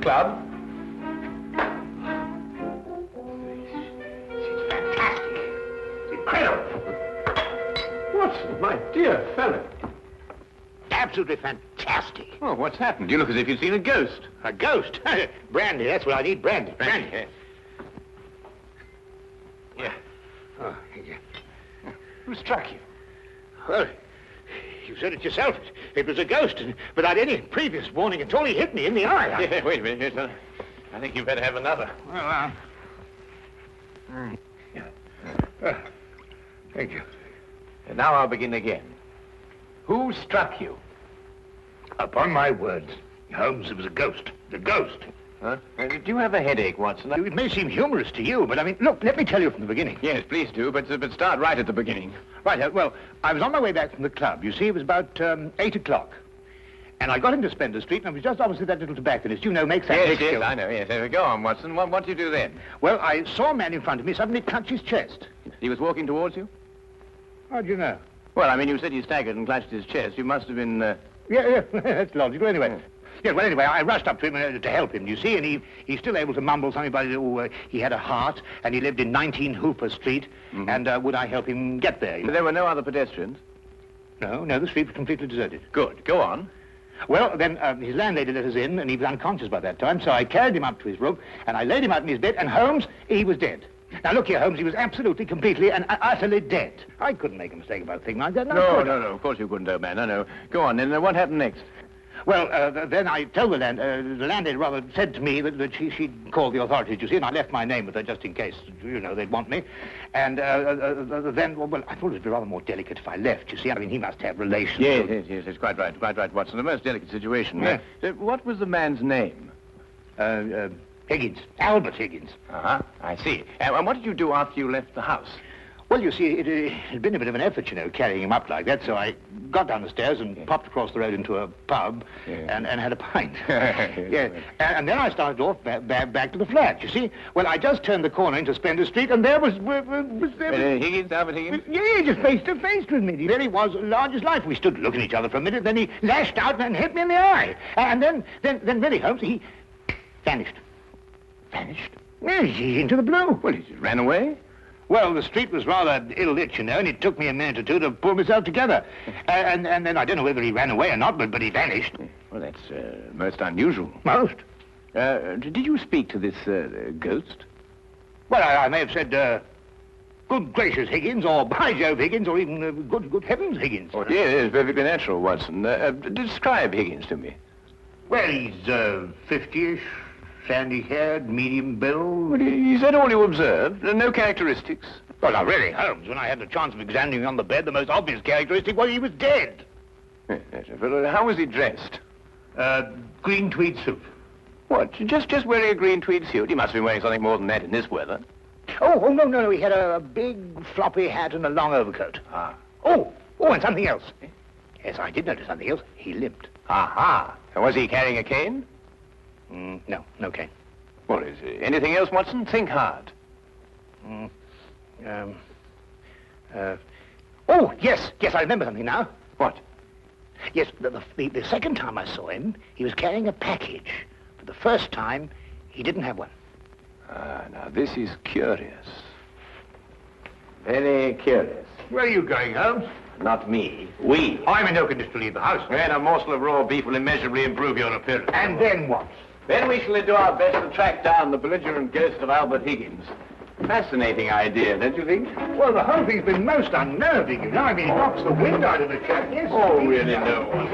club. It's fantastic. It's incredible. Watson, my dear fellow. Absolutely fantastic. Oh, what's happened? You look as if you'd seen a ghost. A ghost? Brandy, that's what I need, brandy. Brandy. Yes. Yeah. Oh, thank you. Who struck you? Well, you said it yourself. It was a ghost, and without any previous warning at all, he hit me in the eye. Yeah, wait a minute. Yes, I think you better have another. Well, thank you. And now I'll begin again. Who struck you? Upon my words, Holmes, it was a ghost. The ghost. Huh? Do you have a headache, Watson? It may seem humorous to you, but I mean, look, let me tell you from the beginning. Yes, please do, but start right at the beginning. Right, well, I was on my way back from the club. You see, it was about 8 o'clock. And I got into Spencer Street, and I was just opposite that little tobacconist, you know, makes that Yes, next yes, hill. I know, yes. Go on, Watson. What did you do then? Well, I saw a man in front of me suddenly clutch his chest. He was walking towards you? How do you know? Well, I mean, you said he staggered and clutched his chest. You must have been... Yeah, that's logical. Anyway, yes, well, anyway, I rushed up to him to help him, you see, and he's still able to mumble something about he had a heart, and he lived in 19 Hooper Street, and would I help him get there? There were no other pedestrians? No, the street was completely deserted. Good. Go on. Well, then his landlady let us in, and he was unconscious by that time, so I carried him up to his room, and I laid him out in his bed, and Holmes, he was dead. Now, look here, Holmes, he was absolutely, completely, and utterly dead. I couldn't make a mistake about a thing like that. No, of course you couldn't, old man. No. Go on, then what happened next? Well, then I told the landlady rather said to me that she'd called the authorities, you see, and I left my name with her just in case, you know, they'd want me. And then, well, I thought it'd be rather more delicate if I left, you see. I mean, he must have relations. Yes, it's quite right, Watson. The most delicate situation. Yeah. What was the man's name? Higgins. Albert Higgins. Uh-huh, I see. And what did you do after you left the house? Well, you see, it had been a bit of an effort, you know, carrying him up like that, so I got down the stairs and popped across the road into a pub and had a pint. And then I started off back to the flat, you see. Well, I just turned the corner into Spencer Street, and there was Higgins, Albert Higgins? Yeah, just face to face with me. There he was, large as life. We stood looking at each other for a minute, then he lashed out and hit me in the eye. And then really, Holmes, he vanished. Vanished? Yes, he's into the blue. Well, he just ran away? Well, the street was rather ill-lit, you know, and it took me a minute or two to pull myself together. And then I don't know whether he ran away or not, but he vanished. Well, that's most unusual. Most? Did you speak to this ghost? Well, I may have said, good gracious, Higgins, or by Jove, Higgins, or even good heavens, Higgins. Oh, yes, perfectly natural, Watson. Describe Higgins to me. Well, he's 50-ish. Sandy-haired, medium build. Well, is that all you observed? No characteristics? Well, now, really, Holmes, when I had the chance of examining him on the bed, the most obvious characteristic was he was dead. Yes, well, how was he dressed? Green tweed suit. What, just wearing a green tweed suit? He must have been wearing something more than that in this weather. Oh, no, he had a big floppy hat and a long overcoat. Ah. Oh, and something else. Yes, I did notice something else. He limped. Aha. And was he carrying a cane? No cane. Well, is there anything else, Watson? Think hard. Oh, yes, I remember something now. What? Yes, the second time I saw him, he was carrying a package. For the first time, he didn't have one. Now this is curious. Very curious. Where are you going, Holmes? Not me. We. I'm in no condition to leave the house. And a morsel of raw beef will immeasurably improve your appearance. And then what? Then we shall do our best to track down the belligerent ghost of Albert Higgins. Fascinating idea, don't you think? Well, the whole thing's been most unnerving, you know. I mean, it knocks the wind out of the chap, yes. Oh, really, no one.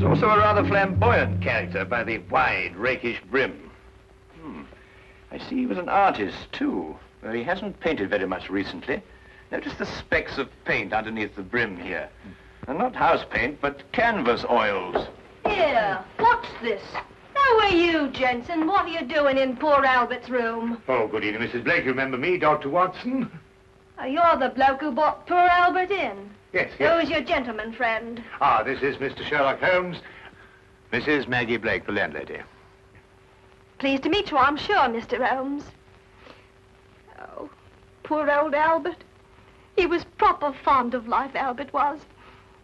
Also a rather flamboyant character by the wide, rakish brim. I see he was an artist, too. He hasn't painted very much recently. Notice the specks of paint underneath the brim here. And not house paint, but canvas oils. Here, what's this? How are you, Jensen? What are you doing in poor Albert's room? Oh, good evening, Mrs. Blake. You remember me, Dr. Watson? You're the bloke who brought poor Albert in. Yes. Who's your gentleman friend? This is Mr. Sherlock Holmes. Mrs. Maggie Blake, the landlady. Pleased to meet you, I'm sure, Mr. Holmes. Oh, poor old Albert. He was proper fond of life, Albert was.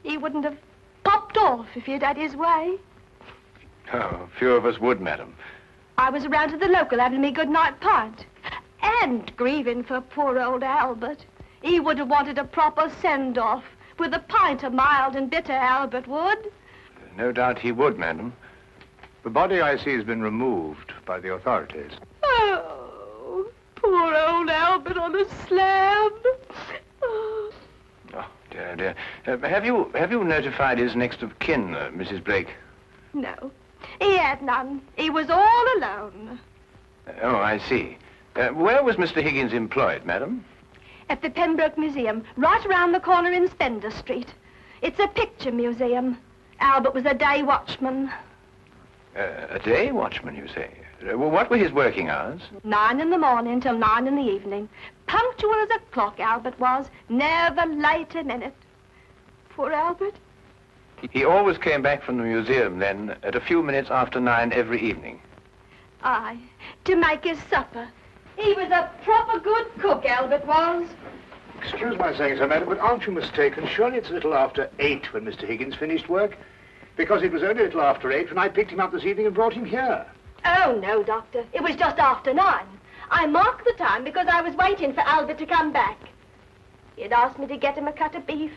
He wouldn't have popped off if he'd had his way. Oh, few of us would, madam. I was around to the local having me good-night pint. And grieving for poor old Albert. He would have wanted a proper send-off, with a pint of mild and bitter, Albert would. No doubt he would, madam. The body, I see, has been removed by the authorities. Oh, poor old Albert on a slab. Oh, dear, dear. Have you notified his next of kin, Mrs. Blake? no, he had none. He was all alone. Oh, I see. Where was Mr. Higgins employed, madam? At the Pembroke Museum, right around the corner in Spender Street. It's a picture museum. Albert was a day watchman. A day watchman, you say? Well, what were his working hours? 9 in the morning till 9 in the evening. Punctual as a clock, Albert was. Never late a minute. Poor Albert. He always came back from the museum, then, at a few minutes after 9 every evening. Aye, to make his supper. He was a proper good cook, Albert was. Excuse my saying so, madam, but aren't you mistaken? Surely it's a little after 8 when Mr. Higgins finished work? Because it was only a little after 8 when I picked him up this evening and brought him here. Oh, no, Doctor. It was just after 9. I marked the time because I was waiting for Albert to come back. He'd asked me to get him a cut of beef.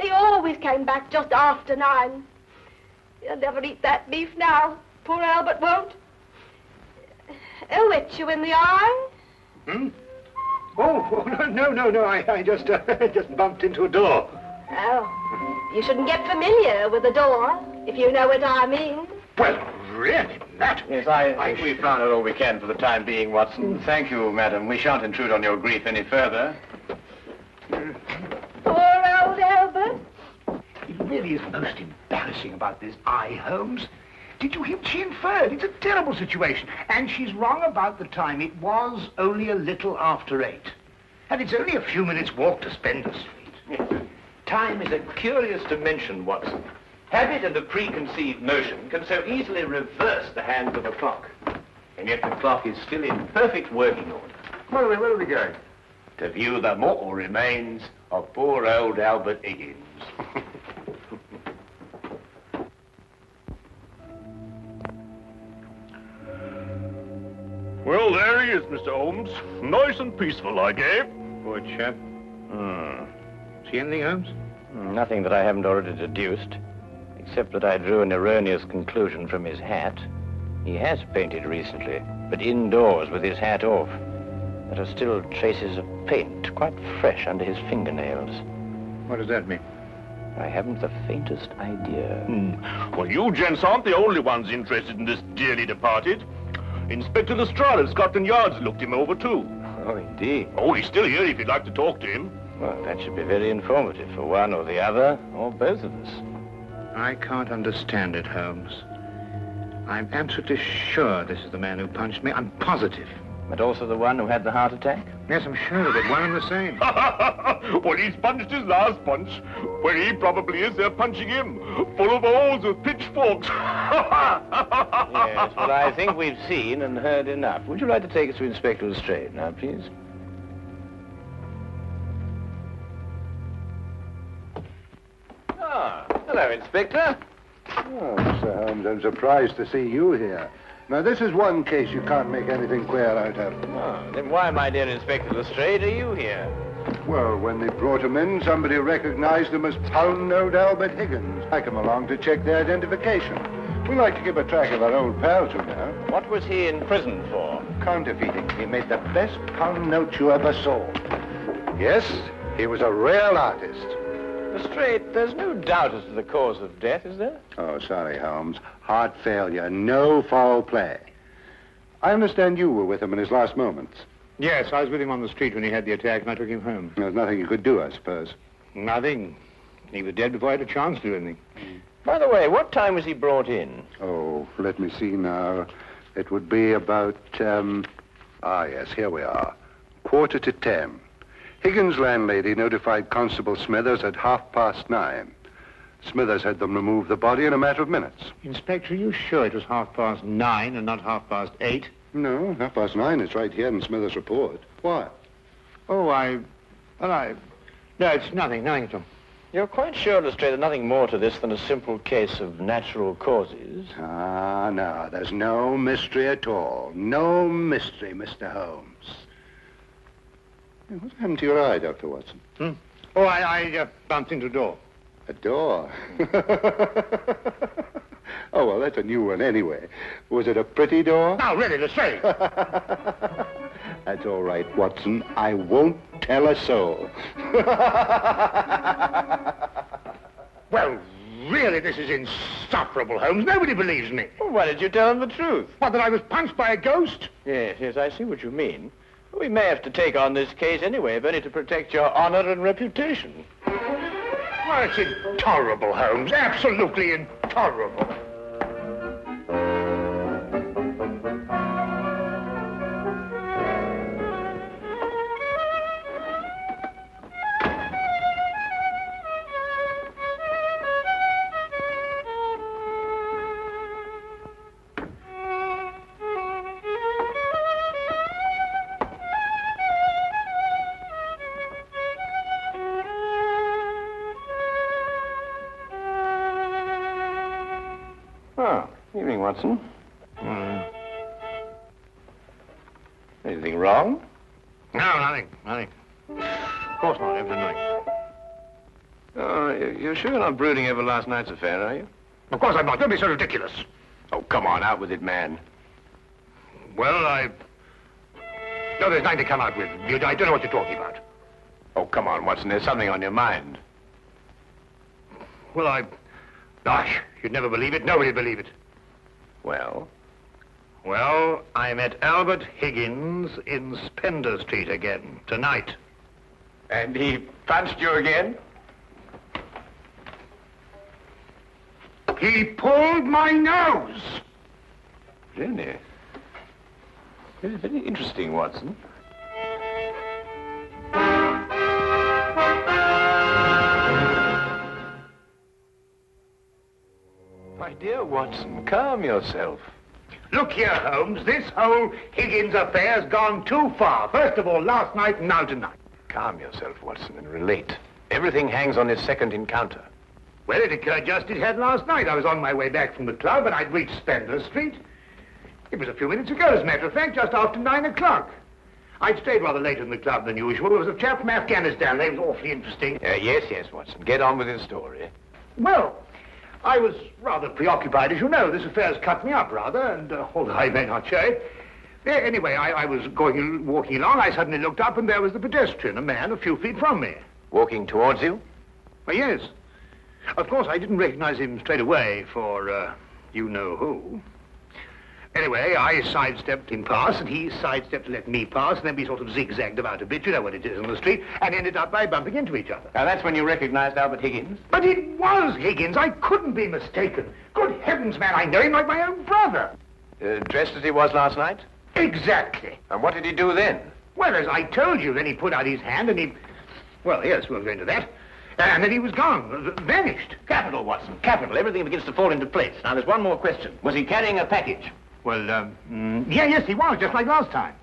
He always came back just after 9. He'll never eat that beef now. Poor Albert won't. He'll hit you in the eye. Hmm? Oh, no. I just bumped into a door. Oh, you shouldn't get familiar with the door, if you know what I mean. Well, really, madam. Yes, I think we've found out all we can for the time being, Watson. Thank you, madam. We shan't intrude on your grief any further. Poor old Albert. It really is most embarrassing about this eye, Holmes. Did you hear what she inferred? It's a terrible situation. And she's wrong about the time. It was only a little after 8. And it's only a few minutes' walk to Spender Street. Yes. Time is a curious dimension, Watson. Habit and a preconceived notion can so easily reverse the hands of a clock. And yet the clock is still in perfect working order. Where are we going? To view the mortal remains of poor old Albert Higgins. Well, there he is, Mr. Holmes. Nice and peaceful, I gave. Poor chap. See anything, Holmes? Nothing that I haven't already deduced, except that I drew an erroneous conclusion from his hat. He has painted recently, but indoors with his hat off. There are still traces of paint, quite fresh under his fingernails. What does that mean? I haven't the faintest idea. Well, you gents aren't the only ones interested in this dearly departed. Inspector Lestrade of Scotland Yard's looked him over, too. Oh, indeed. Oh, he's still here if you'd like to talk to him. Well, that should be very informative for one or the other, or both of us. I can't understand it, Holmes. I'm absolutely sure this is the man who punched me. I'm positive. But also the one who had the heart attack? Yes, I'm sure of it. One and the same. Well, he's punched his last punch. Where he probably is, they're punching him. Full of holes with pitchforks. Yes, well, I think we've seen and heard enough. Would you like to take us to Inspector Lestrade now, please? Ah, hello, Inspector. Oh, Mr. Holmes, I'm surprised to see you here. Now, this is one case you can't make anything queer out of. Oh, then why, my dear Inspector Lestrade, are you here? Well, when they brought him in, somebody recognized him as pound-note Albert Higgins. I come along to check their identification. We like to keep a track of our old pals, you know. What was he in prison for? Counterfeiting. He made the best pound note you ever saw. Yes, he was a real artist. Lestrade, there's no doubt as to the cause of death, is there? Oh, sorry, Holmes. Heart failure, no foul play. I understand you were with him in his last moments. Yes, I was with him on the street when he had the attack, and I took him home. There's nothing you could do, I suppose. Nothing. He was dead before I had a chance to do anything. By the way, what time was he brought in? Oh, let me see now. It would be about, yes, here we are. 9:45. Higgins' landlady notified Constable Smithers at 9:30. Smithers had them remove the body in a matter of minutes. Inspector, are you sure it was 9:30 and not 8:30? No, 9:30 is right here in Smithers' report. Why? Oh, No, it's nothing at all. You're quite sure, Lestrade, nothing more to this than a simple case of natural causes? Ah, no, there's no mystery at all. No mystery, Mr. Holmes. What happened to your eye, Dr. Watson? Oh, I bumped into a door. A door? Oh, well, that's a new one anyway. Was it a pretty door? No, really, Lestrade. That's all right, Watson. I won't tell a soul. Well, really, this is insufferable, Holmes. Nobody believes me. Well, why did you tell them the truth? What, that I was punched by a ghost? Yes, I see what you mean. We may have to take on this case anyway, if only to protect your honor and reputation. Well, it's intolerable, Holmes. Absolutely intolerable. Oh, evening, Watson. Anything wrong? No, nothing. Of course not, everything. Oh, you're sure you're not brooding over last night's affair, are you? Of course I'm not. Don't be so ridiculous. Oh, come on, out with it, man. Well, No, there's nothing to come out with. I don't know what you're talking about. Oh, come on, Watson, there's something on your mind. Well, Gosh, you'd never believe it. Nobody'd believe it. Well? Well, I met Albert Higgins in Spender Street again, tonight. And he punched you again? He pulled my nose! Really? Very, very interesting, Watson. My dear Watson, calm yourself. Look here, Holmes, this whole Higgins affair's gone too far. First of all, last night and now tonight. Calm yourself, Watson, and relate. Everything hangs on this second encounter. Well, it occurred just as it had last night. I was on my way back from the club and I'd reached Spender Street. It was a few minutes ago, as a matter of fact, just after 9 o'clock. I'd stayed rather later in the club than usual. There was a chap from Afghanistan. They was awfully interesting. Yes, Watson. Get on with his story. Well, I was rather preoccupied, as you know. This affair's cut me up, rather, and although I may not show it. Anyway, I was walking along. I suddenly looked up, and there was the pedestrian, a man a few feet from me. Walking towards you? Well, yes. Of course, I didn't recognize him straight away for, you-know-who. Anyway, I sidestepped him past, and he sidestepped to let me pass, and then we sort of zigzagged about a bit, you know what it is on the street, and ended up by bumping into each other. Now, that's when you recognized Albert Higgins? But it was Higgins. I couldn't be mistaken. Good heavens, man, I know him like my own brother. Dressed as he was last night? Exactly. And what did he do then? Well, as I told you, then he put out his hand and he... Well, yes, we'll go into that. And then he was gone, vanished. Capital, Watson, capital. Everything begins to fall into place. Now, there's one more question. Was he carrying a package? Well, yes, he was, just like last time.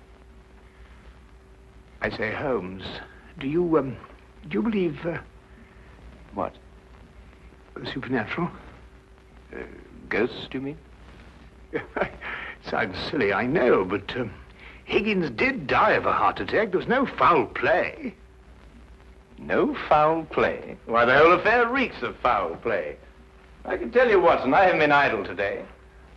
I say, Holmes, do you believe, What? Supernatural? Ghosts, do you mean? Sounds silly, I know, but Higgins did die of a heart attack. There was no foul play. No foul play? Why, the whole affair reeks of foul play. I can tell you, Watson, I haven't been idle today.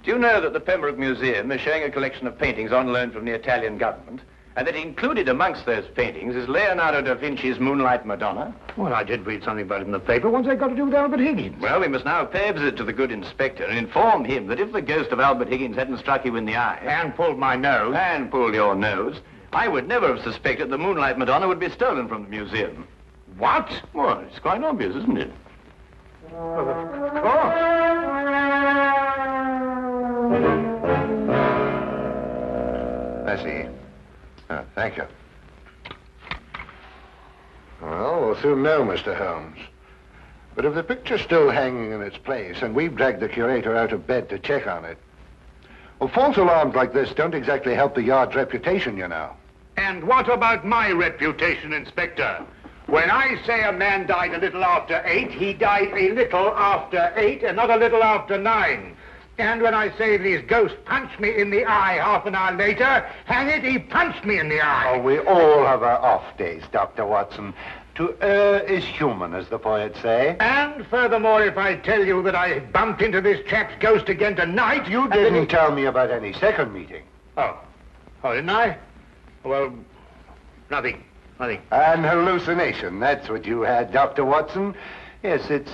Do you know that the Pembroke Museum is showing a collection of paintings on loan from the Italian government, and that included amongst those paintings is Leonardo da Vinci's Moonlight Madonna? Well, I did read something about it in the paper. What's that got to do with Albert Higgins? Well, we must now pay a visit to the good inspector and inform him that if the ghost of Albert Higgins hadn't struck you in the eye... And pulled my nose. And pulled your nose, I would never have suspected the Moonlight Madonna would be stolen from the museum. What? Well, it's quite obvious, isn't it? Well, of course. I see. Oh, thank you. Well, we'll soon know, Mr. Holmes. But if the picture's still hanging in its place, and we've dragged the curator out of bed to check on it, well, false alarms like this don't exactly help the Yard's reputation, you know. And what about my reputation, Inspector? When I say a man died a little after 8, he died a little after 8 and not a little after 9. And when I say these ghosts punched me in the eye half an hour later, hang it, he punched me in the eye. Oh, we all have our off days, Dr. Watson. To err is human, as the poets say. And furthermore, if I tell you that I bumped into this chap's ghost again tonight... You didn't tell me about any second meeting. Oh, didn't I? Well, nothing. An hallucination, that's what you had, Dr. Watson. Yes, it's,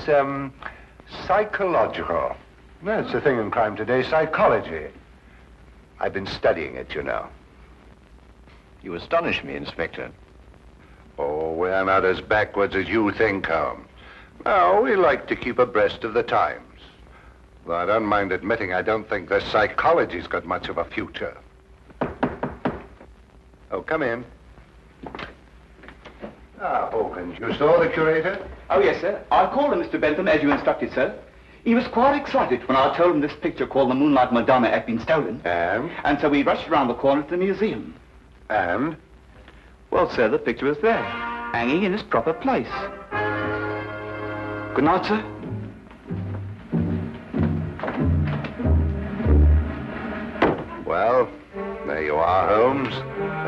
psychological. That's the thing in crime today, psychology. I've been studying it, you know. You astonish me, Inspector. Oh, we're not as backwards as you think, Holmes. No, we like to keep abreast of the times. Though I don't mind admitting I don't think the psychology's got much of a future. Oh, come in. Ah, Hawkins, you saw the curator? Oh, yes, sir. I called him, Mr. Bentham, as you instructed, sir. He was quite excited when I told him this picture called the Moonlight Madonna had been stolen. And so we rushed around the corner to the museum. And? Well, sir, the picture was there, hanging in its proper place. Good night, sir. Well, there you are, Holmes.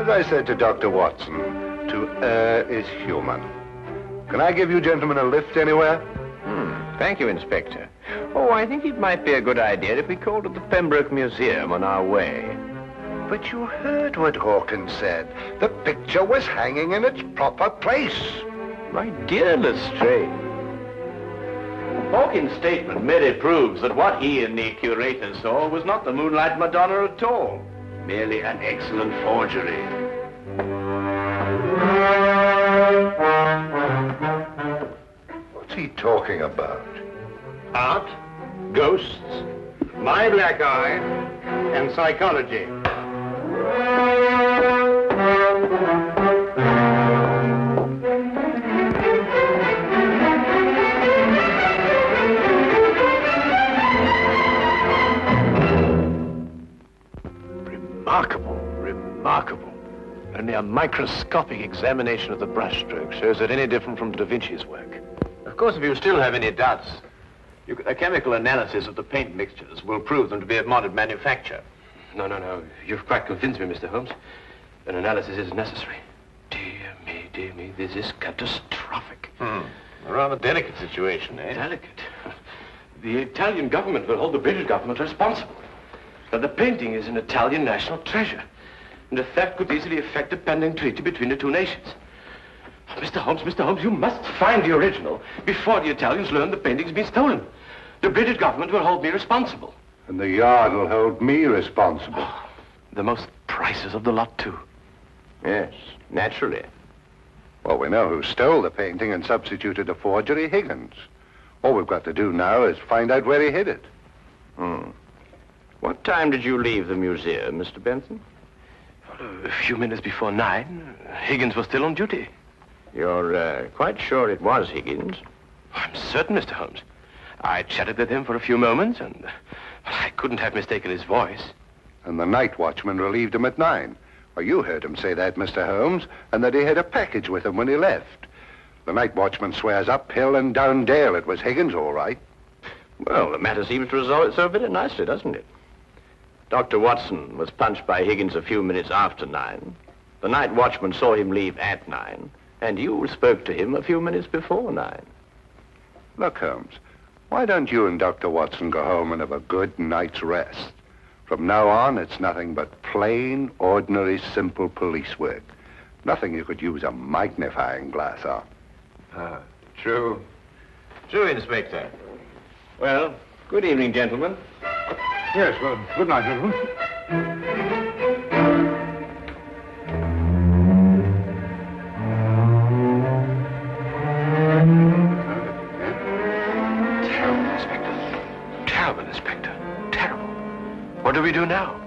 As I said to Dr. Watson, to err is human. Can I give you gentlemen a lift anywhere? Thank you, Inspector. Oh, I think it might be a good idea if we called at the Pembroke Museum on our way. But you heard what Hawkins said. The picture was hanging in its proper place. My dear Lestrade, Hawkins' statement merely proves that what he and the curator saw was not the Moonlight Madonna at all. Merely an excellent forgery. What's he talking about? Art, ghosts, my black eye, and psychology. Remarkable. Only a microscopic examination of the brushstroke shows it any different from Da Vinci's work. Of course, if you still have any doubts, a chemical analysis of the paint mixtures will prove them to be of modern manufacture. No. You've quite convinced me, Mr. Holmes. An analysis is necessary. Dear me, this is catastrophic. A rather delicate situation, eh? Delicate? The Italian government will hold the British government responsible. But the painting is an Italian national treasure, and the theft could easily affect a pending treaty between the two nations. Mr. Holmes, you must find the original before the Italians learn the painting's been stolen. The British government will hold me responsible. And the Yard will hold me responsible. The most priceless of the lot, too. Yes, naturally. Well, we know who stole the painting and substituted a forgery, Higgins. All we've got to do now is find out where he hid it. What time did you leave the museum, Mr. Benson? A few minutes before 9. Higgins was still on duty. You're quite sure it was Higgins? I'm certain, Mr. Holmes. I chatted with him for a few moments, and I couldn't have mistaken his voice. And the night watchman relieved him at 9. Well, you heard him say that, Mr. Holmes, and that he had a package with him when he left. The night watchman swears up hill and down dale it was Higgins, all right. Well, the matter seems to resolve itself very nicely, doesn't it? Dr. Watson was punched by Higgins a few minutes after 9. The night watchman saw him leave at 9, and you spoke to him a few minutes before 9. Look, Holmes, why don't you and Dr. Watson go home and have a good night's rest? From now on, it's nothing but plain, ordinary, simple police work. Nothing you could use a magnifying glass on. True. True, Inspector. Well, good evening, gentlemen. Yes, well, good night, gentlemen. Terrible, Inspector. Terrible. What do we do now?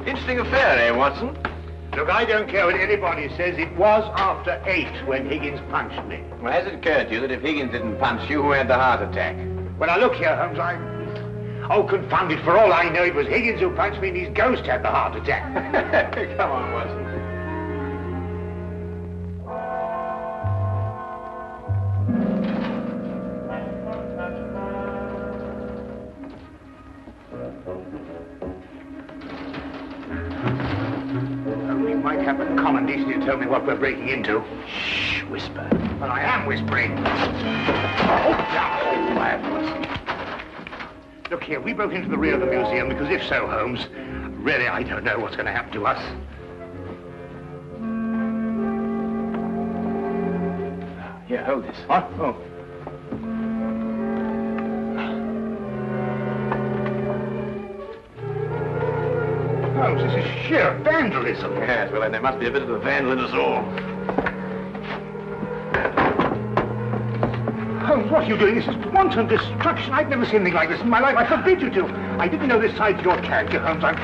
Interesting affair, eh, Watson? Look, I don't care what anybody says. It was after 8 when Higgins punched me. Well, has it occurred to you that if Higgins didn't punch you, who had the heart attack? Well, now look here, Holmes, Oh, confound it, for all I know, it was Higgins who punched me and his ghost had the heart attack. Come on, Watson. We might have the common decency to tell me what we're breaking into. Shh, whisper. Well, I am whispering. Oh, now, quiet, Watson. Look here, we broke into the rear of the museum because if so, Holmes, really, I don't know what's going to happen to us. Here, hold this. What? Oh. Holmes, this is sheer vandalism. Yes, well, then there must be a bit of a vandal in us all. Holmes, what are you doing? This is wanton destruction. I've never seen anything like this in my life. I forbid you to. I didn't know this side to your character, Holmes. I'm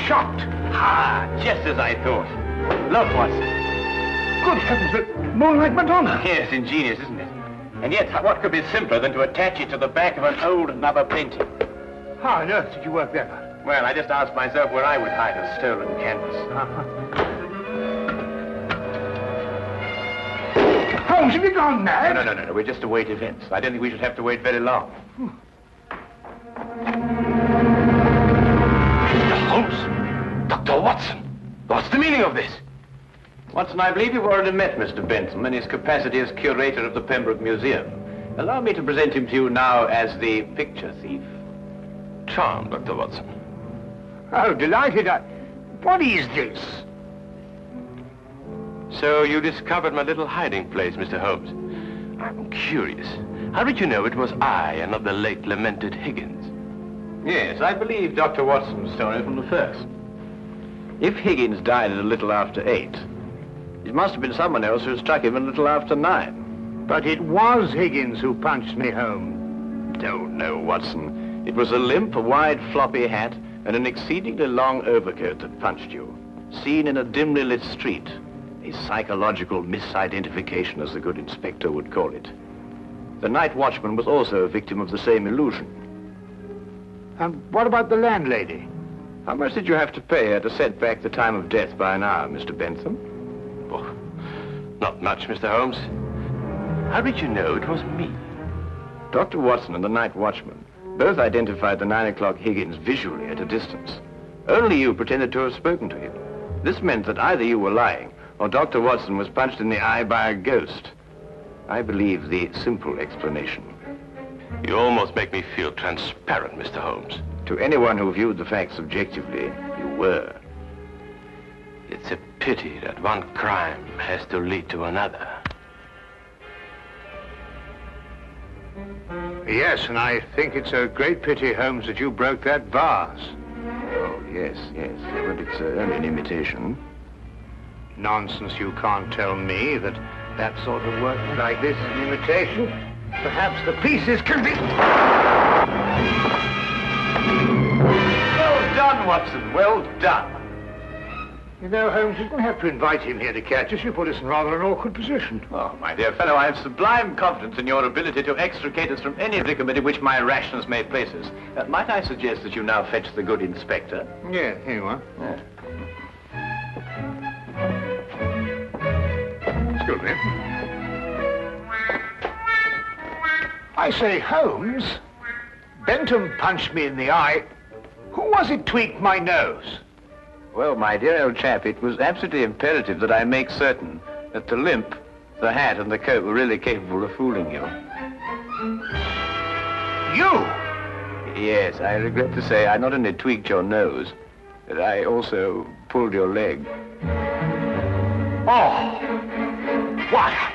shocked. Ah, just as I thought. Look, Watson. Good heavens, the Moonlight Madonna. Yes, ingenious, isn't it? And yet, what could be simpler than to attach it to the back of an old Nubber painting? How on earth did you work that out? Well, I just asked myself where I would hide a stolen canvas. Holmes, have you gone mad? No. We're just to wait events. I don't think we should have to wait very long. Mr. Holmes? Dr. Watson? What's the meaning of this? Watson, I believe you've already met Mr. Bentham in his capacity as curator of the Pembroke Museum. Allow me to present him to you now as the picture thief. Charmed, Dr. Watson. Oh, delighted. What is this? So you discovered my little hiding place, Mr. Holmes. I'm curious. How did you know it was I and not the late lamented Higgins? Yes, I believe Dr. Watson's story from the first. If Higgins died at a little after 8, it must have been someone else who struck him a little after 9. But it was Higgins who punched me home. No, Watson. It was a limp, a wide, floppy hat, and an exceedingly long overcoat that punched you, seen in a dimly lit street. A psychological misidentification, as the good inspector would call it. The night watchman was also a victim of the same illusion. And what about the landlady? How much did you have to pay her to set back the time of death by an hour, Mr. Bentham? Oh, not much, Mr. Holmes. How did you know it was me? Dr. Watson and the night watchman both identified the 9 o'clock Higgins visually at a distance. Only you pretended to have spoken to him. This meant that either you were lying or Dr. Watson was punched in the eye by a ghost. I believe the simple explanation. You almost make me feel transparent, Mr. Holmes. To anyone who viewed the facts objectively, you were. It's a pity that one crime has to lead to another. Yes, and I think it's a great pity, Holmes, that you broke that vase. Oh, yes. But it's only an imitation. Nonsense, you can't tell me that sort of work like this is an imitation. Perhaps the pieces can be... Well done, Watson, well done. You know, Holmes, you don't have to invite him here to catch us. You put us in rather an awkward position. Oh, my dear fellow, I have sublime confidence in your ability to extricate us from any predicament in which my rashness may place us. Might I suggest that you now fetch the good inspector? Yeah, here you are. Yeah. Excuse me. I say, Holmes, Bentham punched me in the eye. Who was it tweaked my nose? Well, my dear old chap, it was absolutely imperative that I make certain that the limp, the hat, and the coat were really capable of fooling you. You? Yes, I regret to say I not only tweaked your nose, but I also pulled your leg. Oh! Why,